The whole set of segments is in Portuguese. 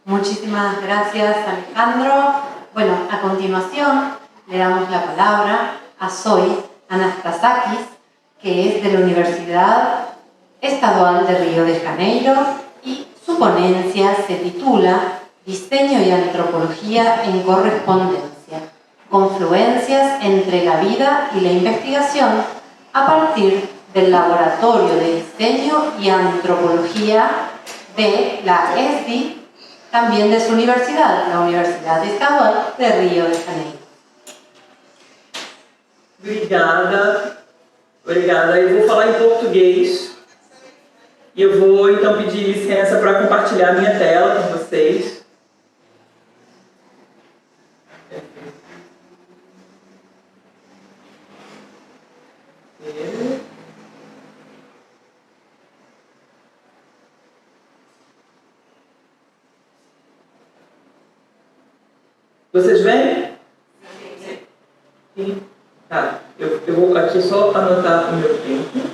Muchísimas gracias, Alejandro. Bueno, a continuación le damos la palabra a Zoe Anastasakis, que es de la Universidad Estadual de Río de Janeiro, y su ponencia se titula Diseño y Antropología en Correspondencia, confluencias entre la vida y la investigación a partir del Laboratorio de Diseño y Antropología de la ESDI, também de sua universidade, a Universidade Estadual de Rio de Janeiro. Obrigada. Eu vou falar em português e eu vou então pedir licença para compartilhar minha tela com vocês. Vocês veem? Sim. Tá. Eu vou aqui só anotar o meu tempo.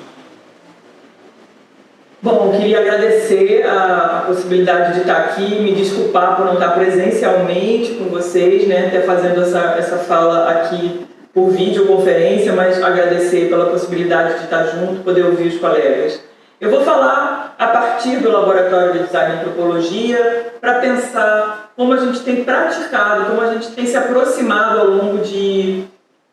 Bom, eu queria agradecer a possibilidade de estar aqui, me desculpar por não estar presencialmente com vocês, né, até fazendo essa fala aqui por videoconferência, mas agradecer pela possibilidade de estar junto, poder ouvir os colegas. Eu vou falar a partir do Laboratório de Design e Antropologia para pensar como a gente tem praticado, como a gente tem se aproximado ao longo de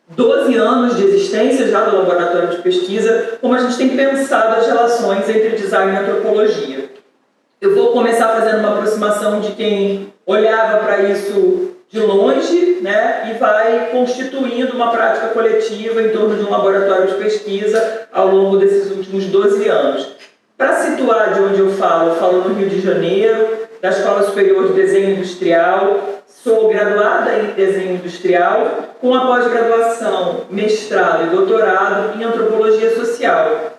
12 anos de existência já do Laboratório de Pesquisa, como a gente tem pensado as relações entre design e antropologia. Eu vou começar fazendo uma aproximação de quem olhava para isso de longe, né, e vai constituindo uma prática coletiva em torno de um laboratório de pesquisa ao longo desses últimos 12 anos. Para situar de onde eu falo no Rio de Janeiro, da Escola Superior de Desenho Industrial, sou graduada em Desenho Industrial, com a pós-graduação, mestrado e doutorado em Antropologia Social.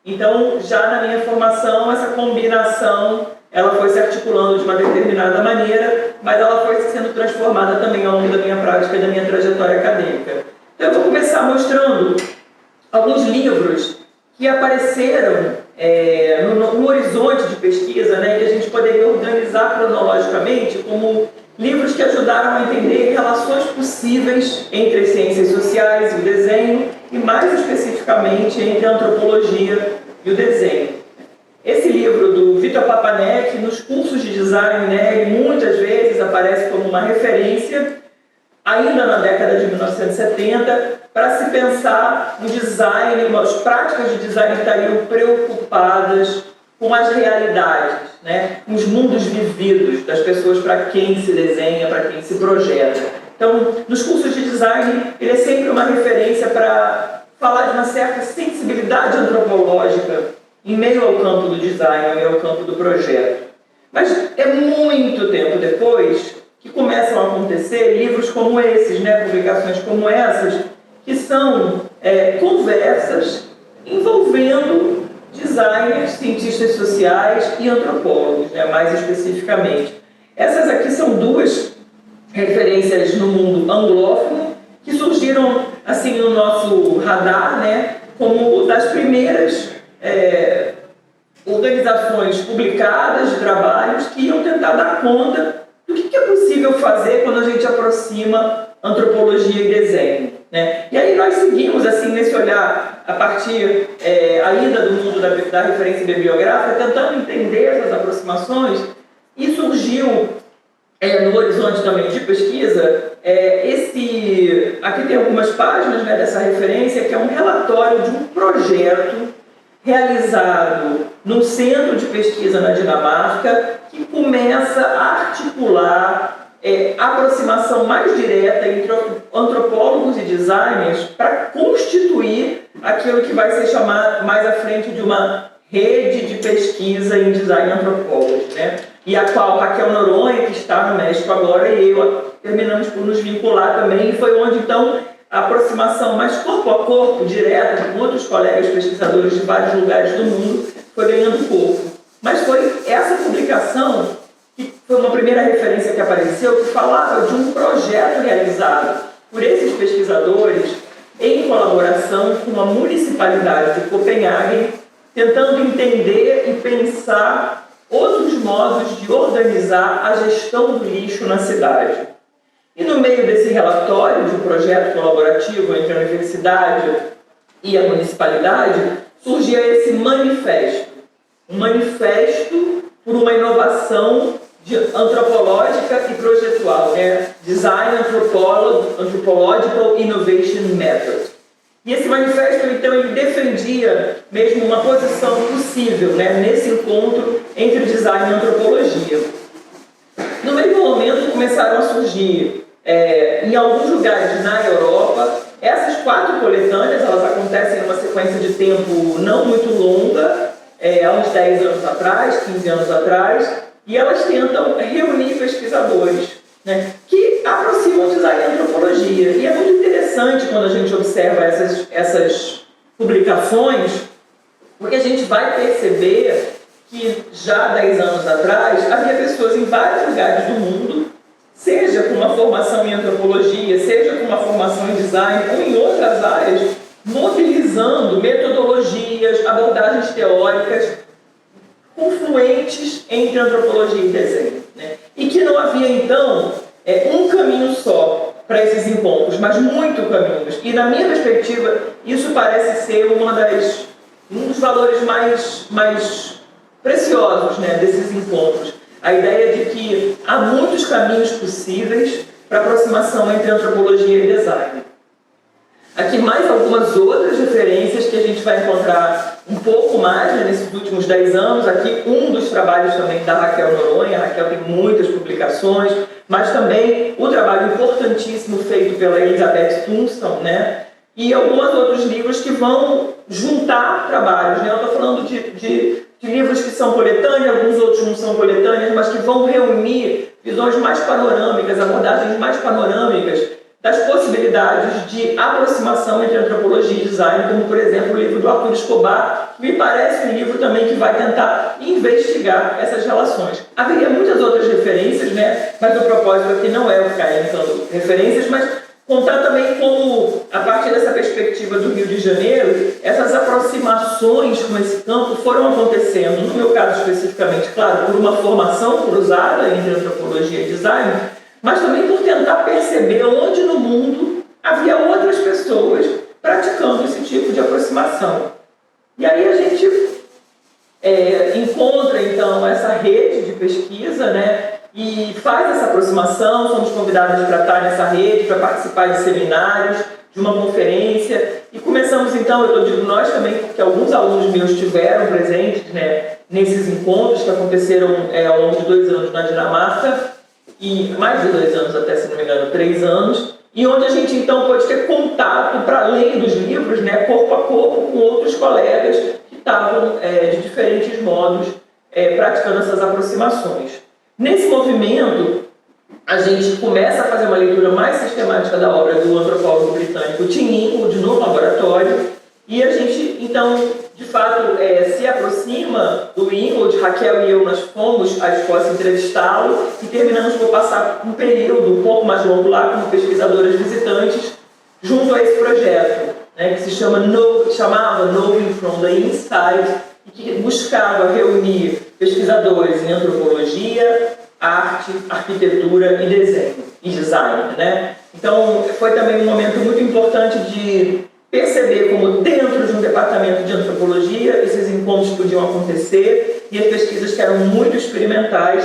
Então, já na minha formação, essa combinação ela foi se articulando de uma determinada maneira, mas ela foi sendo transformada também ao longo da minha prática e da minha trajetória acadêmica. Então, eu vou começar mostrando alguns livros que apareceram no horizonte de pesquisa, né, que a gente poderia organizar cronologicamente como livros que ajudaram a entender relações possíveis entre as ciências sociais e o desenho, e mais especificamente entre a antropologia e o desenho. Esse livro do Vitor Papanek, nos cursos de design, né, ele muitas vezes aparece como uma referência, ainda na década de 1970, para se pensar no design, as práticas de design estariam preocupadas com as realidades, né, com os mundos vividos das pessoas para quem se desenha, para quem se projeta. Então, nos cursos de design, ele é sempre uma referência para falar de uma certa sensibilidade antropológica em meio ao campo do design, em meio ao campo do projeto. Mas é muito tempo depois que começam a acontecer livros como esses, né, publicações como essas, que são conversas envolvendo designers, cientistas sociais e antropólogos, né, mais especificamente. Essas aqui são duas referências no mundo anglófono que surgiram assim no nosso radar, né, como das primeiras organizações publicadas de trabalhos que iam tentar dar conta do que é possível fazer quando a gente aproxima antropologia e desenho, né? E aí nós seguimos assim nesse olhar a partir ainda do mundo da referência bibliográfica, tentando entender essas aproximações, e surgiu no horizonte também de pesquisa aqui tem algumas páginas, né, dessa referência, que é um relatório de um projeto realizado num centro de pesquisa na Dinamarca, que começa a articular a aproximação mais direta entre antropólogos e designers para constituir aquilo que vai ser chamado mais à frente de uma rede de pesquisa em design antropólogos, né? E a qual Raquel Noronha, que está no México agora, e eu terminamos por nos vincular também, e foi onde então a aproximação mais corpo a corpo, direta, com outros colegas pesquisadores de vários lugares do mundo, foi ganhando corpo. Mas foi essa publicação que foi uma primeira referência que apareceu, que falava de um projeto realizado por esses pesquisadores em colaboração com a municipalidade de Copenhague, tentando entender e pensar outros modos de organizar a gestão do lixo na cidade. E no meio desse relatório de um projeto colaborativo entre a universidade e a municipalidade, surgia esse manifesto. Um manifesto por uma inovação antropológica e projetual, né? Design Anthropological Innovation Method. E esse manifesto, então, ele defendia mesmo uma posição possível, né, nesse encontro entre design e antropologia. No mesmo momento, começaram a surgir, em alguns lugares na Europa, essas 4 coletâneas. Elas acontecem numa sequência de tempo não muito longa, há uns 10 anos atrás, 15 anos atrás, e elas tentam reunir pesquisadores, né, que aproximam o design e antropologia. E é muito interessante quando a gente observa essas publicações, porque a gente vai perceber que já 10 anos atrás havia pessoas em vários lugares do mundo, seja com uma formação em antropologia, seja com uma formação em design ou em outras áreas, mobilizando metodologias, abordagens teóricas confluentes entre antropologia e desenho, né? E que não havia, então, um caminho só para esses encontros, mas muitos caminhos. E, na minha perspectiva, isso parece ser um dos valores mais preciosos, né, desses encontros. A ideia de que há muitos caminhos possíveis para aproximação entre antropologia e design. Aqui mais algumas outras referências que a gente vai encontrar um pouco mais, né, nesses últimos 10 anos. Aqui um dos trabalhos também da Raquel Noronha. A Raquel tem muitas publicações, mas também o trabalho importantíssimo feito pela Elizabeth Tunstall, né? E alguns outros livros que vão juntar trabalhos, né? Eu estou falando de livros que são coletâneos, alguns outros não são coletâneos, mas que vão reunir visões mais panorâmicas, abordagens mais panorâmicas das possibilidades de aproximação entre antropologia e design, como, por exemplo, o livro do Arthur Escobar, que me parece um livro também que vai tentar investigar essas relações. Haveria muitas outras referências, né? Mas o propósito aqui não é ficar elencando referências, mas contar também como, a partir dessa perspectiva do Rio de Janeiro, essas aproximações com esse campo foram acontecendo, no meu caso especificamente, claro, por uma formação cruzada entre antropologia e design, mas também por tentar perceber onde no mundo havia outras pessoas praticando esse tipo de aproximação. E aí a gente encontra, então, essa rede de pesquisa, né, e faz essa aproximação. Somos convidados para estar nessa rede, para participar de seminários, de uma conferência, e começamos, então, eu digo nós também, porque alguns alunos meus estiveram presentes, né, nesses encontros que aconteceram ao longo de 2 anos na Dinamarca, e mais de 2 anos até, se não me engano, 3 anos, e onde a gente então pode ter contato, para além dos livros, né, corpo a corpo com outros colegas que estavam de diferentes modos praticando essas aproximações. Nesse movimento, a gente começa a fazer uma leitura mais sistemática da obra do antropólogo britânico Tim Ingold no laboratório, e a gente então, de fato, se aproxima do Ingold. Raquel e eu, nós fomos à Escócia entrevistá-lo e terminamos por passar um período um pouco mais longo lá como pesquisadoras visitantes junto a esse projeto, né, que se chamava Knowing from the Inside, e que buscava reunir pesquisadores em antropologia, arte, arquitetura e desenho e design, né? Então foi também um momento muito importante de perceber como dentro de um departamento de antropologia esses encontros podiam acontecer, e as pesquisas que eram muito experimentais,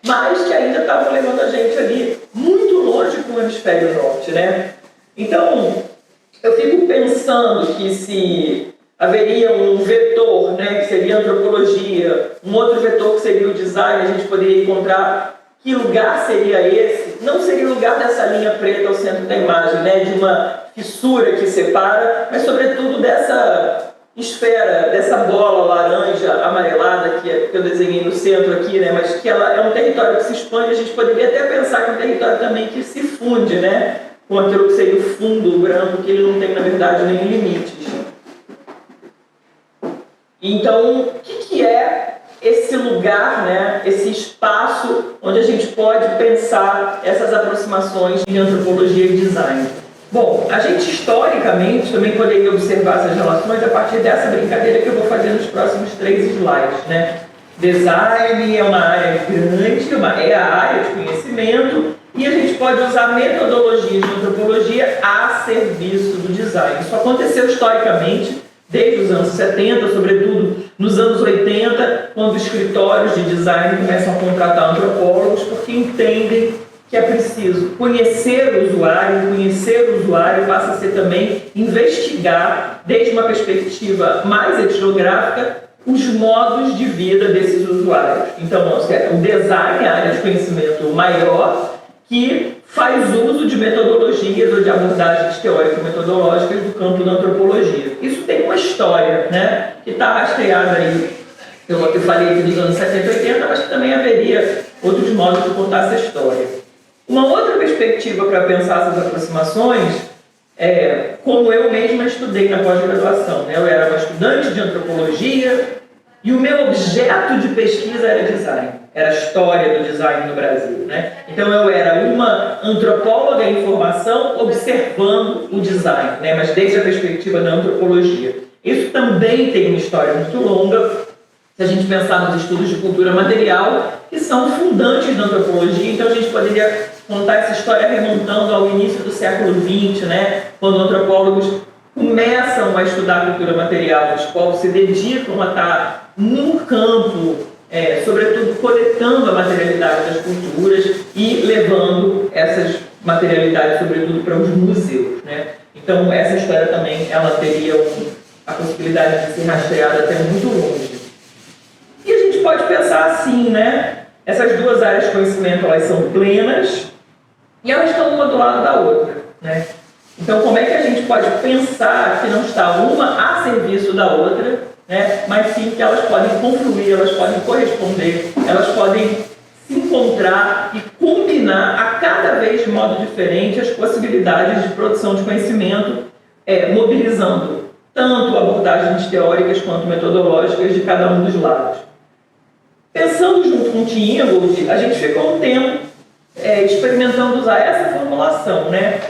mas que ainda estavam levando a gente ali muito longe para o hemisfério norte, né? Então eu fico pensando que se haveria um vetor, né, que seria a antropologia, um outro vetor que seria o design, a gente poderia encontrar que lugar seria esse. Não seria o lugar dessa linha preta ao centro da imagem, né, de uma fissura que separa, mas sobretudo dessa esfera, dessa bola laranja amarelada que eu desenhei no centro aqui, né, mas que ela é um território que se expande. A gente poderia até pensar que é um território também que se funde, né, com aquilo que seria o fundo branco, que ele não tem, na verdade, nem limites. Então, o que é esse lugar, né, esse espaço onde a gente pode pensar essas aproximações de antropologia e design? Bom, a gente historicamente também poderia observar essas relações a partir dessa brincadeira que eu vou fazer nos próximos 3 slides, né? Design é uma área grande, é a área de conhecimento, e a gente pode usar metodologias de antropologia a serviço do design. Isso aconteceu historicamente, desde os anos 70, sobretudo nos anos 80, quando escritórios de design começam a contratar antropólogos, porque entendem que é preciso conhecer o usuário passa a ser também investigar, desde uma perspectiva mais etnográfica, os modos de vida desses usuários. Então, o design é a área de conhecimento maior que faz uso de metodologias ou de abordagens teórico-metodológicas do campo da antropologia. Isso tem uma história, né, que está rastreada aí. Eu falei aqui dos anos 70 e 80, mas que também haveria outros modos de contar essa história. Uma outra perspectiva para pensar essas aproximações é como eu mesma estudei na pós-graduação, né? Eu era uma estudante de antropologia e o meu objeto de pesquisa era design, era a história do design no Brasil, né? Então eu era uma antropóloga em formação observando o design, né? Mas desde a perspectiva da antropologia. Isso também tem uma história muito longa. Se a gente pensar nos estudos de cultura material, que são fundantes da antropologia, então a gente poderia contar essa história remontando ao início do século XX, né? Quando antropólogos começam a estudar a cultura material, os povos se dedicam a estar no campo, sobretudo coletando a materialidade das culturas e levando essas materialidades, sobretudo, para os museus, né? Então, essa história também ela teria a possibilidade de ser rastreada até muito longe. E a gente pode pensar assim, né? Essas duas áreas de conhecimento, elas são plenas e elas estão uma do lado da outra, né? Então, como é que a gente pode pensar que não está uma a serviço da outra, né? Mas sim que elas podem confluir, elas podem corresponder, elas podem se encontrar e combinar a cada vez de modo diferente as possibilidades de produção de conhecimento, mobilizando tanto abordagens teóricas quanto metodológicas de cada um dos lados. Pensando junto com o Tim Ingold, a gente ficou um tempo experimentando usar essa formulação, né?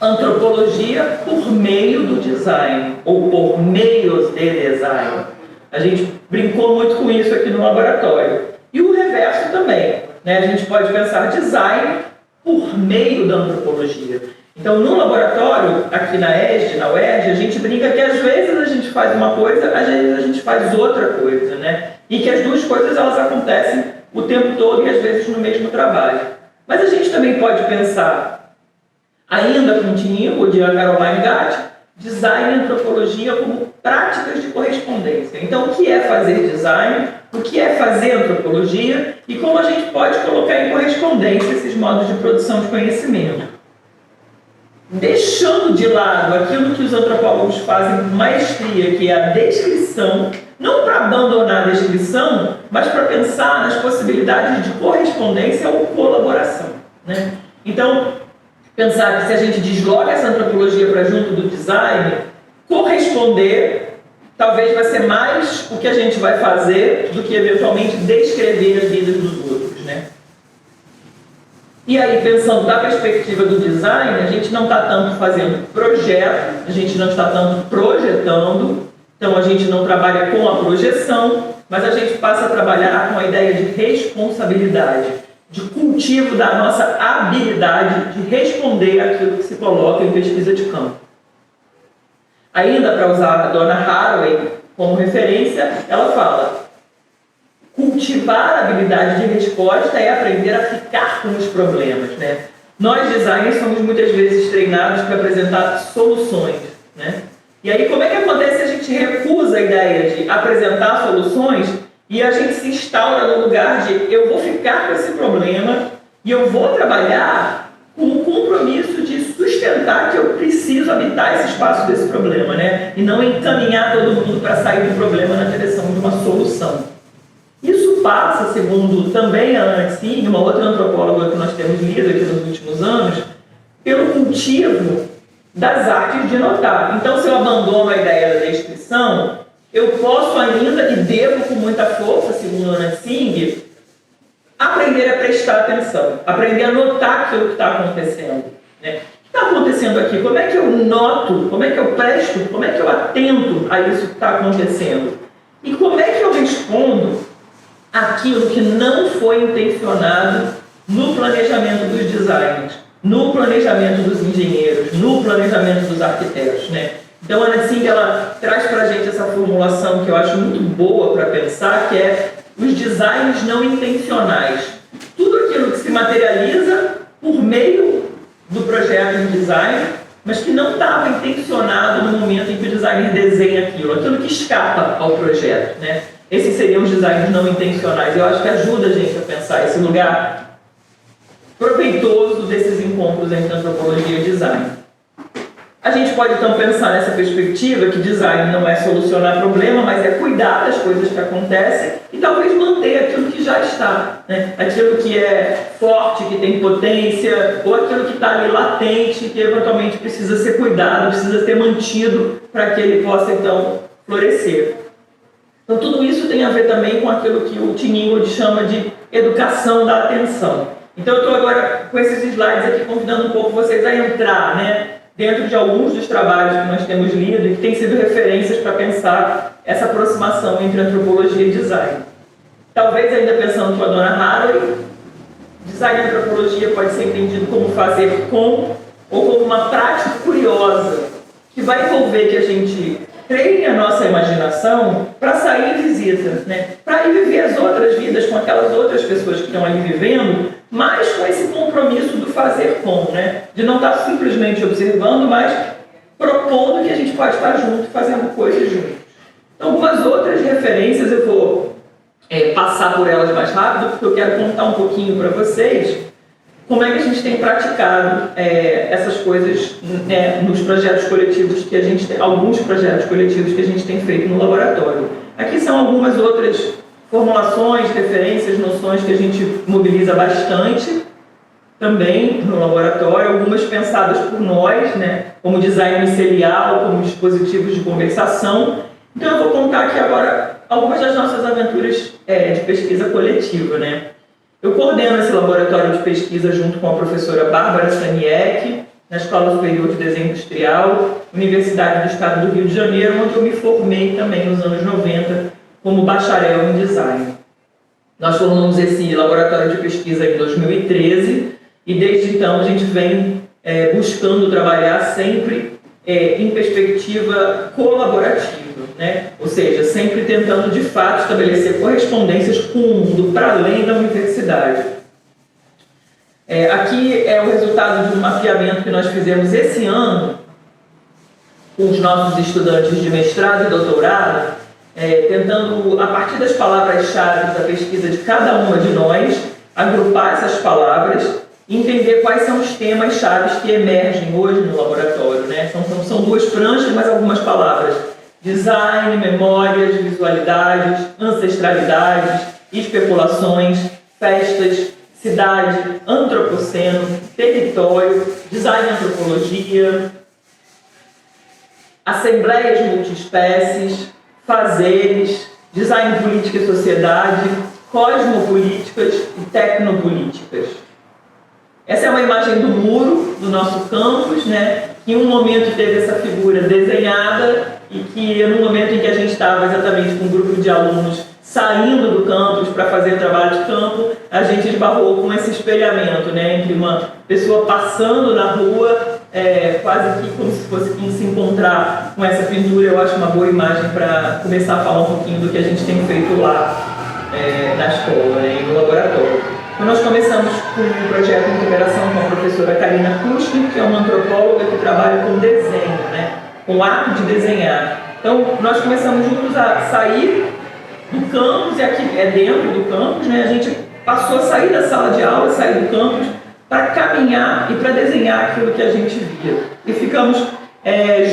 Antropologia por meio do design, ou por meios de design. A gente brincou muito com isso aqui no laboratório. E o reverso também, né? A gente pode pensar design por meio da antropologia. Então, no laboratório, aqui na UERJ, a gente brinca que às vezes a gente faz uma coisa, às vezes a gente faz outra coisa, né? E que as duas coisas elas acontecem o tempo todo e às vezes no mesmo trabalho. Mas a gente também pode pensar, ainda com o Tim Ingold e a Caroline Gatti, design e antropologia como práticas de correspondência. Então, o que é fazer design, o que é fazer antropologia e como a gente pode colocar em correspondência esses modos de produção de conhecimento. Deixando de lado aquilo que os antropólogos fazem com maestria, que é a descrição, não para abandonar a descrição, mas para pensar nas possibilidades de correspondência ou colaboração, né? Então, pensar que se a gente desloca essa antropologia para junto do design, corresponder talvez vai ser mais o que a gente vai fazer do que eventualmente descrever as vidas dos outros, né? E aí, pensando da perspectiva do design, a gente não está tanto fazendo projeto, a gente não está tanto projetando, então a gente não trabalha com a projeção, mas a gente passa a trabalhar com a ideia de responsabilidade, de cultivo da nossa habilidade de responder àquilo que se coloca em pesquisa de campo. Ainda para usar a Donna Haraway como referência, ela fala: cultivar a habilidade de resposta é aprender a ficar com os problemas, né? Nós, designers, somos muitas vezes treinados para apresentar soluções, né? E aí, como é que acontece se a gente recusa a ideia de apresentar soluções e a gente se instaura no lugar de eu vou ficar com esse problema e eu vou trabalhar com o compromisso de sustentar que eu preciso habitar esse espaço desse problema, né? E não encaminhar todo mundo para sair do problema na direção de uma solução. Isso passa, segundo também a Ana Tsing, uma outra antropóloga que nós temos lido aqui nos últimos anos, pelo cultivo das artes de notar. Então, se eu abandono a ideia da descrição, eu posso ainda, e devo com muita força, segundo a Ana Tsing, aprender a prestar atenção, aprender a notar aquilo que está acontecendo, né? O que está acontecendo aqui? Como é que eu noto? Como é que eu presto? Como é que eu atento a isso que está acontecendo? E como é que eu respondo aquilo que não foi intencionado no planejamento dos designers, no planejamento dos engenheiros, no planejamento dos arquitetos, né? Então, a Ana Tsing, ela traz para a gente essa formulação que eu acho muito boa para pensar, que é os designs não intencionais. Tudo aquilo que se materializa por meio do projeto de design, mas que não estava intencionado no momento em que o designer desenha aquilo que escapa ao projeto, né? Esses seriam os designs não intencionais. Eu acho que ajuda a gente a pensar esse lugar proveitoso desses encontros entre antropologia e design. A gente pode então pensar nessa perspectiva que design não é solucionar problema, mas é cuidar das coisas que acontecem e talvez manter aquilo que já está, né? Aquilo que é forte, que tem potência, ou aquilo que está ali latente, que eventualmente precisa ser cuidado, precisa ser mantido para que ele possa então florescer. Então tudo isso tem a ver também com aquilo que o Tim Ingold chama de educação da atenção. Então eu estou agora com esses slides aqui convidando um pouco vocês a entrar, né, dentro de alguns dos trabalhos que nós temos lido e que têm sido referências para pensar essa aproximação entre antropologia e design. Talvez ainda pensando com a dona Haraway, design e antropologia pode ser entendido como fazer com ou como uma prática curiosa que vai envolver que a gente treine a nossa imaginação para sair em visita, né? Para ir viver as outras vidas com aquelas outras pessoas que estão ali vivendo, mas com esse compromisso do fazer com, né? De não estar simplesmente observando, mas propondo que a gente pode estar junto, fazendo coisas juntos. Então, algumas outras referências eu vou passar por elas mais rápido, porque eu quero contar um pouquinho para vocês como é que a gente tem praticado essas coisas, né, nos projetos coletivos que a gente tem, alguns projetos coletivos que a gente tem feito no laboratório. Aqui são algumas outras formulações, referências, noções que a gente mobiliza bastante também no laboratório, algumas pensadas por nós, né, como design micelial, como dispositivos de conversação. Então eu vou contar aqui agora algumas das nossas aventuras de pesquisa coletiva, né. Eu coordeno esse laboratório de pesquisa junto com a professora Bárbara Staniek, na Escola Superior de Desenho Industrial, Universidade do Estado do Rio de Janeiro, onde eu me formei também nos anos 90 como bacharel em design. Nós formamos esse laboratório de pesquisa em 2013 e desde então a gente vem buscando trabalhar sempre em perspectiva colaborativa, né? Ou seja, sempre tentando de fato estabelecer correspondências com o mundo para além da universidade. Aqui é o resultado de um mapeamento que nós fizemos esse ano com os nossos estudantes de mestrado e doutorado, tentando, a partir das palavras-chave da pesquisa de cada uma de nós, agrupar essas palavras e entender quais são os temas chaves que emergem hoje no laboratório, né? São duas pranchas, mas algumas palavras: design, memórias, visualidades, ancestralidades, especulações, festas, cidade, antropoceno, território, design e antropologia, assembleias multiespécies, fazeres, design, política e sociedade, cosmopolíticas e tecnopolíticas. Essa é uma imagem do muro do nosso campus, né? Que em um momento teve essa figura desenhada e que no momento em que a gente estava exatamente com um grupo de alunos saindo do campus para fazer trabalho de campo, a gente esbarrou com esse espelhamento, né? Entre uma pessoa passando na rua, quase que como se fosse quem se encontrar com essa pintura. Eu acho uma boa imagem para começar a falar um pouquinho do que a gente tem feito lá na escola, né? E no laboratório. Então, nós começamos com um projeto em cooperação com a professora Karina Kuster, que é uma antropóloga que trabalha com desenho, né? Com o ato de desenhar. Então, nós começamos juntos a sair do campus, e aqui é dentro do campus, né? A gente passou a sair da sala de aula, sair do campus, para caminhar e para desenhar aquilo que a gente via. E ficamos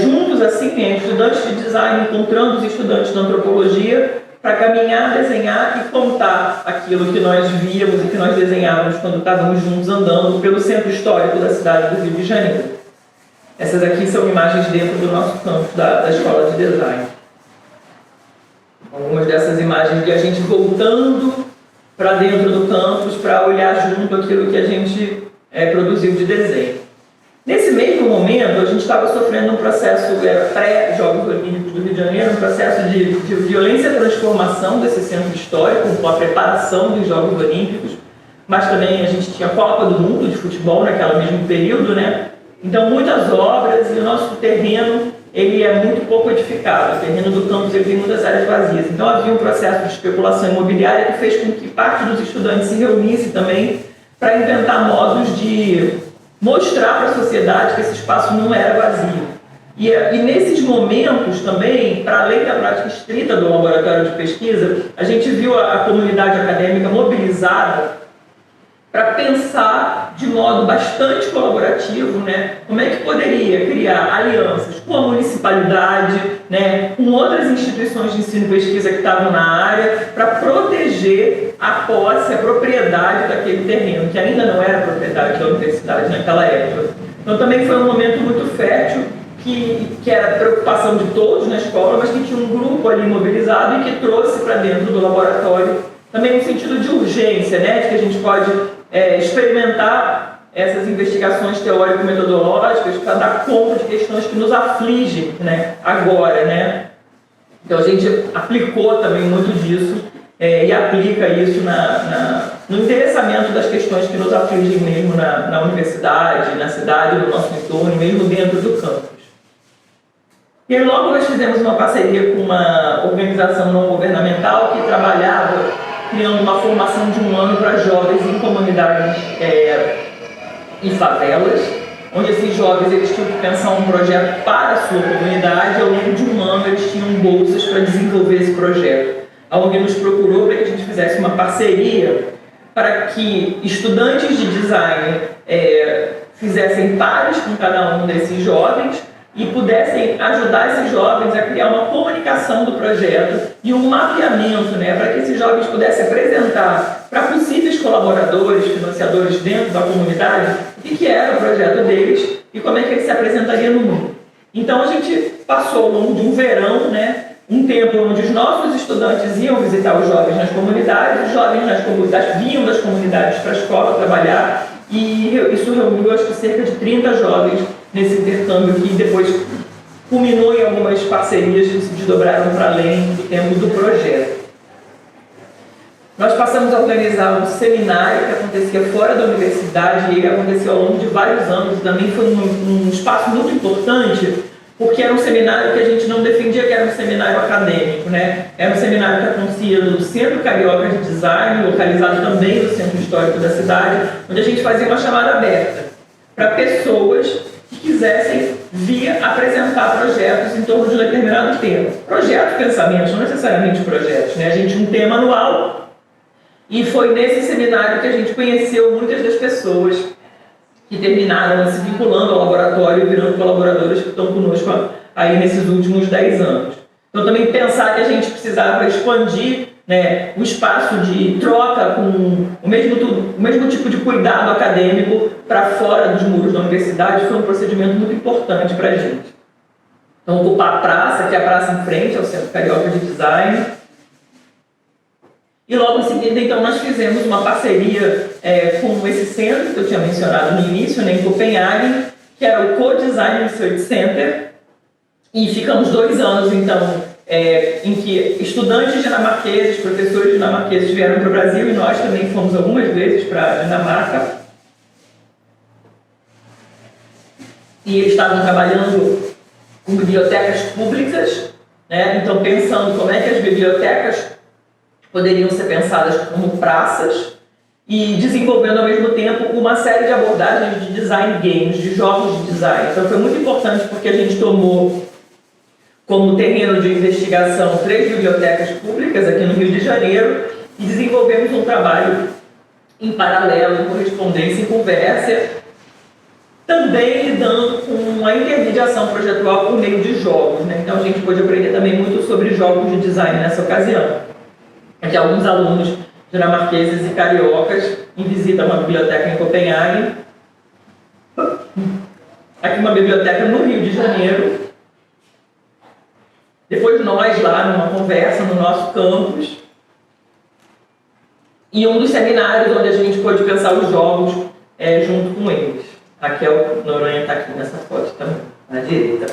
juntos, assim, né? Estudantes de design encontrando os estudantes de antropologia, para caminhar, desenhar e contar aquilo que nós víamos e que nós desenhávamos quando estávamos juntos andando pelo centro histórico da cidade do Rio de Janeiro. Essas aqui são imagens dentro do nosso campus da Escola de Design. Algumas dessas imagens de a gente voltando para dentro do campus para olhar junto aquilo que a gente produziu de desenho. Nesse mesmo momento, a gente estava sofrendo um processo, era pré-Jogos Olímpicos do Rio de Janeiro, um processo de violência e transformação desse centro histórico, com a preparação dos Jogos Olímpicos, mas também a gente tinha a Copa do Mundo de futebol naquele mesmo período, né? Então, muitas obras e o nosso terreno, ele é muito pouco edificado. O terreno do campus ele tem muitas áreas vazias. Então, havia um processo de especulação imobiliária que fez com que parte dos estudantes se reunisse também para inventar modos de mostrar para a sociedade que esse espaço não era vazio. E nesses momentos também, para além da prática estrita do laboratório de pesquisa, a gente viu a comunidade acadêmica mobilizada para pensar de modo bastante colaborativo, né, como é que poderia criar alianças com a municipalidade, né, com outras instituições de ensino e pesquisa que estavam na área, para proteger a posse, a propriedade daquele terreno, que ainda não era propriedade da universidade naquela época. Então também foi um momento muito fértil, que era preocupação de todos na escola, mas que tinha um grupo ali mobilizado e que trouxe para dentro do laboratório também um sentido de urgência, né, de que a gente pode experimentar essas investigações teórico-metodológicas para dar conta de questões que nos afligem, né, agora, né? Então a gente aplicou também muito disso e aplica isso no interessamento das questões que nos afligem mesmo na universidade, na cidade, no nosso entorno, mesmo dentro do campus. E aí logo nós fizemos uma parceria com uma organização não governamental que trabalhava criando uma formação de 1 ano para jovens em comunidades e favelas, onde esses jovens eles tinham que pensar um projeto para a sua comunidade e ao longo de 1 ano eles tinham bolsas para desenvolver esse projeto. Alguém nos procurou para que a gente fizesse uma parceria para que estudantes de design fizessem pares com cada um desses jovens e pudessem ajudar esses jovens a criar uma comunicação do projeto e um mapeamento, né, para que esses jovens pudessem apresentar para possíveis colaboradores, financiadores dentro da comunidade o que era o projeto deles e como é que ele se apresentaria no mundo. Então a gente passou ao longo de um verão, né, um tempo onde os nossos estudantes iam visitar os jovens nas comunidades, os jovens nas comunidades vinham das comunidades para a escola trabalhar e isso reuniu acho que cerca de 30 jovens nesse intercâmbio que depois culminou em algumas parcerias que se desdobraram para além do tempo do projeto. Nós passamos a organizar um seminário que acontecia fora da universidade e ele aconteceu ao longo de vários anos. Também foi um espaço muito importante porque era um seminário que a gente não defendia que era um seminário acadêmico, né? Era um seminário que acontecia no Centro Carioca de Design, localizado também no Centro Histórico da cidade, onde a gente fazia uma chamada aberta para pessoas que quisessem vir apresentar projetos em torno de um determinado tema. Projetos, pensamentos, não necessariamente projetos, né? A gente tinha um tema anual e foi nesse seminário que a gente conheceu muitas das pessoas que terminaram se vinculando ao laboratório e virando colaboradores que estão conosco aí nesses últimos 10 anos. Então também pensar que a gente precisava expandir, né, o espaço de troca com o mesmo tipo de cuidado acadêmico para fora dos muros da universidade foi um procedimento muito importante para a gente. Então, ocupar a praça, que é a praça em frente ao Centro Carioca de Design. E logo em seguida, então, nós fizemos uma parceria com esse centro que eu tinha mencionado no início, né, em Copenhague, que era o Co-Design Research Center. E ficamos 2 anos, então, em que estudantes dinamarqueses, professores dinamarqueses vieram para o Brasil e nós também fomos algumas vezes para a Dinamarca. E eles estavam trabalhando com bibliotecas públicas, né? Então pensando como é que as bibliotecas poderiam ser pensadas como praças e desenvolvendo ao mesmo tempo uma série de abordagens de design games, de jogos de design. Então foi muito importante porque a gente tomou como terreno de investigação 3 bibliotecas públicas aqui no Rio de Janeiro e desenvolvemos um trabalho em paralelo, em correspondência, em conversa, também lidando com a intermediação projetual por meio de jogos, né? Então a gente pôde aprender também muito sobre jogos de design nessa ocasião. Aqui alguns alunos dinamarqueses e cariocas em visita a uma biblioteca em Copenhague. Aqui uma biblioteca no Rio de Janeiro. Depois nós lá numa conversa no nosso campus. E um dos seminários onde a gente pôde pensar os jogos junto com eles. Raquel Noronha está aqui nessa foto também, à direita.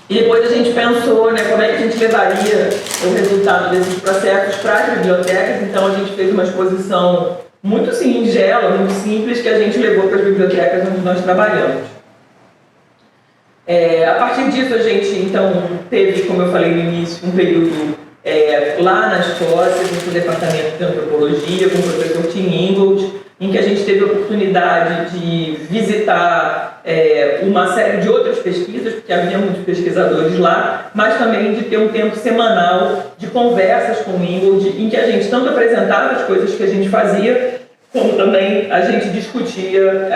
E depois a gente pensou, né, como é que a gente levaria o resultado desses processos para as bibliotecas. Então a gente fez uma exposição muito singela, muito simples, que a gente levou para as bibliotecas onde nós trabalhamos. A partir disso a gente então teve, como eu falei no início, um período lá na Escócia, com o departamento de antropologia, com o professor Tim Ingold, em que a gente teve a oportunidade de visitar uma série de outras pesquisas, porque havia muitos pesquisadores lá, mas também de ter um tempo semanal de conversas com o Ingold, em que a gente tanto apresentava as coisas que a gente fazia, como também a gente discutia,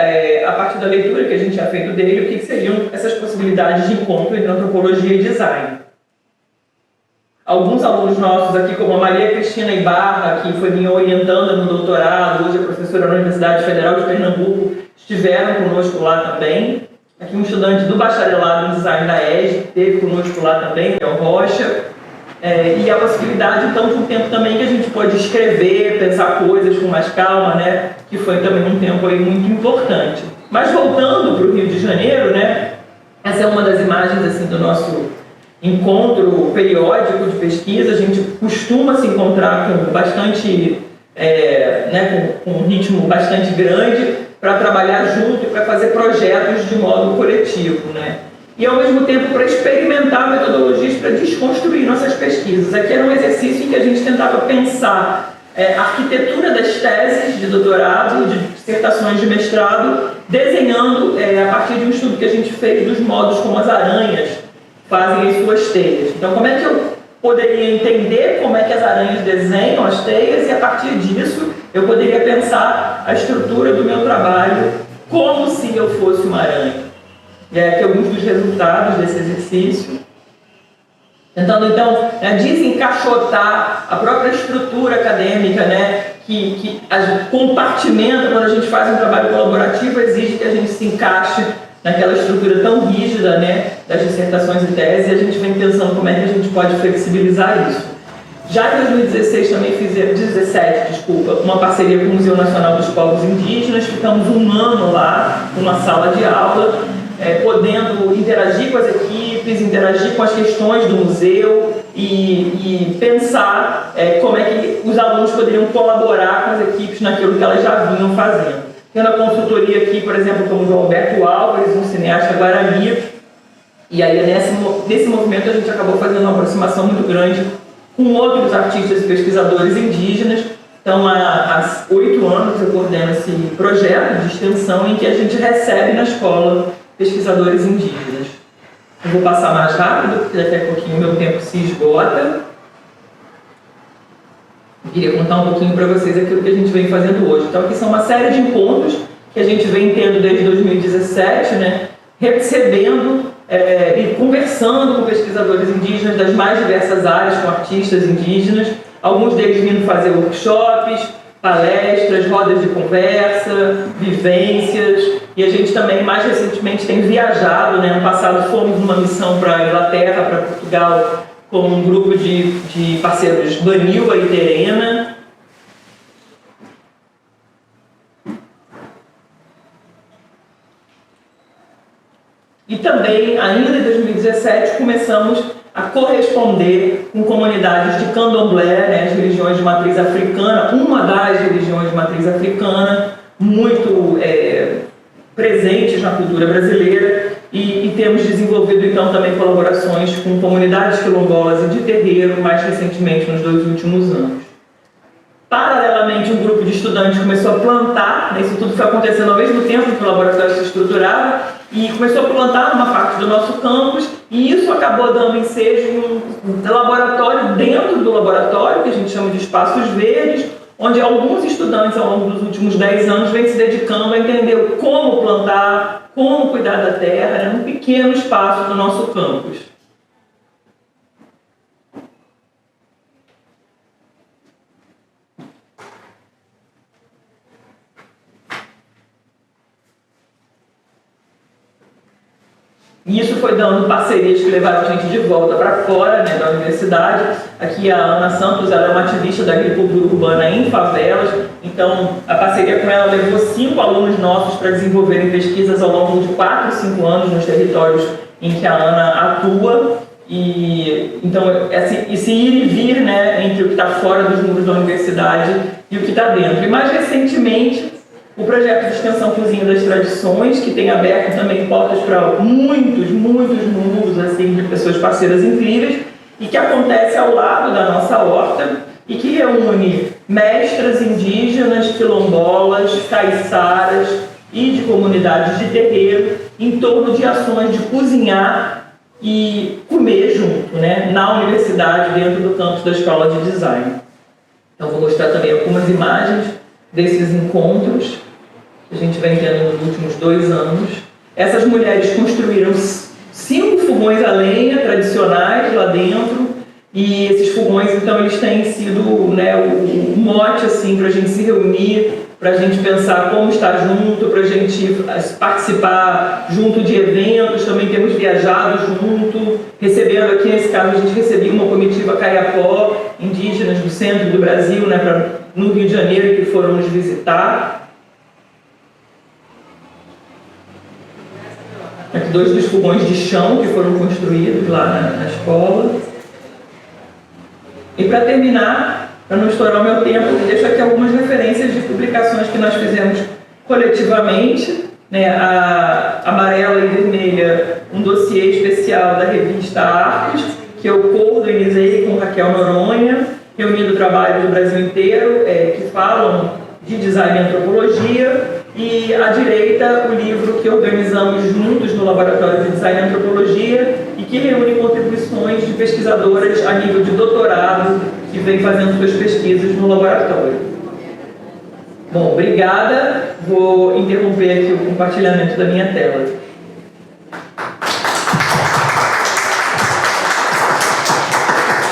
a partir da leitura que a gente tinha feito dele, o que seriam essas possibilidades de encontro entre antropologia e design. Alguns alunos nossos aqui, como a Maria Cristina Ibarra, que foi minha orientanda no doutorado, hoje é professora na Universidade Federal de Pernambuco, estiveram conosco lá também. Aqui um estudante do bacharelado em design da ESG, que esteve conosco lá também, é o Rocha. E a possibilidade, então, de um tempo também que a gente pôde escrever, pensar coisas com mais calma, né? Que foi também um tempo aí muito importante. Mas voltando para o Rio de Janeiro, né? Essa é uma das imagens assim, do nosso encontro periódico de pesquisa. A gente costuma se encontrar com bastante, com um ritmo bastante grande para trabalhar junto e para fazer projetos de modo coletivo, né? E ao mesmo tempo para experimentar metodologias para desconstruir nossas pesquisas. Aqui era um exercício em que a gente tentava pensar a arquitetura das teses de doutorado, de dissertações de mestrado, desenhando a partir de um estudo que a gente fez dos modos como as aranhas fazem as suas teias. Então, como é que eu poderia entender como é que as aranhas desenham as teias e, a partir disso, eu poderia pensar a estrutura do meu trabalho como se eu fosse uma aranha. E aqui alguns dos resultados desse exercício. Tentando, então, desencaixotar a própria estrutura acadêmica, né, que compartimenta, quando a gente faz um trabalho colaborativo, exige que a gente se encaixe naquela estrutura tão rígida, né, das dissertações e teses, e a gente vem pensando como é que a gente pode flexibilizar isso. Já em 2016 também fiz, 17, desculpa, uma parceria com o Museu Nacional dos Povos Indígenas, ficamos um ano lá, numa sala de aula, podendo interagir com as equipes, interagir com as questões do museu e pensar como é que os alunos poderiam colaborar com as equipes naquilo que elas já vinham fazendo. Tendo a consultoria aqui, por exemplo, como o João Alberto Álvares, um cineasta guarani, e aí nesse movimento a gente acabou fazendo uma aproximação muito grande com outros artistas e pesquisadores indígenas. Então, há 8 anos eu coordeno esse projeto de extensão em que a gente recebe na escola pesquisadores indígenas. Eu vou passar mais rápido, porque daqui a pouquinho o meu tempo se esgota. Eu queria contar um pouquinho para vocês aquilo que a gente vem fazendo hoje. Então, aqui são uma série de encontros que a gente vem tendo desde 2017, né, recebendo e conversando com pesquisadores indígenas das mais diversas áreas, com artistas indígenas, alguns deles vindo fazer workshops, palestras, rodas de conversa, vivências, e a gente também, mais recentemente, tem viajado, né? Ano passado fomos numa missão para a Inglaterra, para Portugal, com um grupo de parceiros Banilha e Terena. E também, ainda em 2017, começamos a corresponder com comunidades de candomblé, né, as religiões de matriz africana, uma das religiões de matriz africana, muito presentes na cultura brasileira, e temos desenvolvido então também colaborações com comunidades quilombolas e de terreiro, mais recentemente nos 2 últimos anos. Paralelamente, um grupo de estudantes começou a plantar, né, isso tudo foi acontecendo ao mesmo tempo que o laboratório se estruturava, e começou a plantar uma parte do nosso campus, e isso acabou dando ensejo em um laboratório dentro do laboratório, que a gente chama de espaços verdes, onde alguns estudantes ao longo dos últimos 10 anos vêm se dedicando a entender como plantar, como cuidar da terra, né, num pequeno espaço do nosso campus. E isso foi dando parcerias que levaram a gente de volta para fora, né, da universidade. Aqui a Ana Santos, ela é uma ativista da agricultura urbana em favelas, então a parceria com ela levou 5 alunos nossos para desenvolverem pesquisas ao longo de 4 ou 5 anos nos territórios em que a Ana atua. E então esse ir e vir, né, entre o que está fora dos muros da universidade e o que está dentro. E mais recentemente, o projeto de extensão Cozinha das Tradições, que tem aberto também portas para muitos mundos assim, de pessoas parceiras incríveis, e que acontece ao lado da nossa horta, e que reúne mestras indígenas, quilombolas, caiçaras e de comunidades de terreiro, em torno de ações de cozinhar e comer junto, né, na universidade, dentro do campus da Escola de Design. Então vou mostrar também algumas imagens desses encontros que a gente vem tendo nos últimos 2 anos. Essas mulheres construíram 5 fogões a lenha tradicionais lá dentro, e esses fogões, então, eles têm sido, né, o mote assim, para a gente se reunir, para a gente pensar como estar junto, para a gente participar junto de eventos. Também temos viajado junto, recebendo aqui, nesse caso, a gente recebeu uma comitiva Caiapó, indígenas do centro do Brasil, né, no Rio de Janeiro, que foram nos visitar. Aqui 2 dos fogões de chão que foram construídos lá na escola. E para terminar, para não estourar o meu tempo, eu deixo aqui algumas referências de publicações que nós fizemos coletivamente, né? A amarela e vermelha, um dossiê especial da revista Artes, que eu coorganizei com Raquel Noronha, reunindo trabalhos do Brasil inteiro, que falam de design e antropologia. E à direita, o livro que organizamos juntos no Laboratório de Design e Antropologia e que reúne contribuições de pesquisadoras a nível de doutorado que vem fazendo suas pesquisas no laboratório. Bom, obrigada. Vou interromper aqui o compartilhamento da minha tela.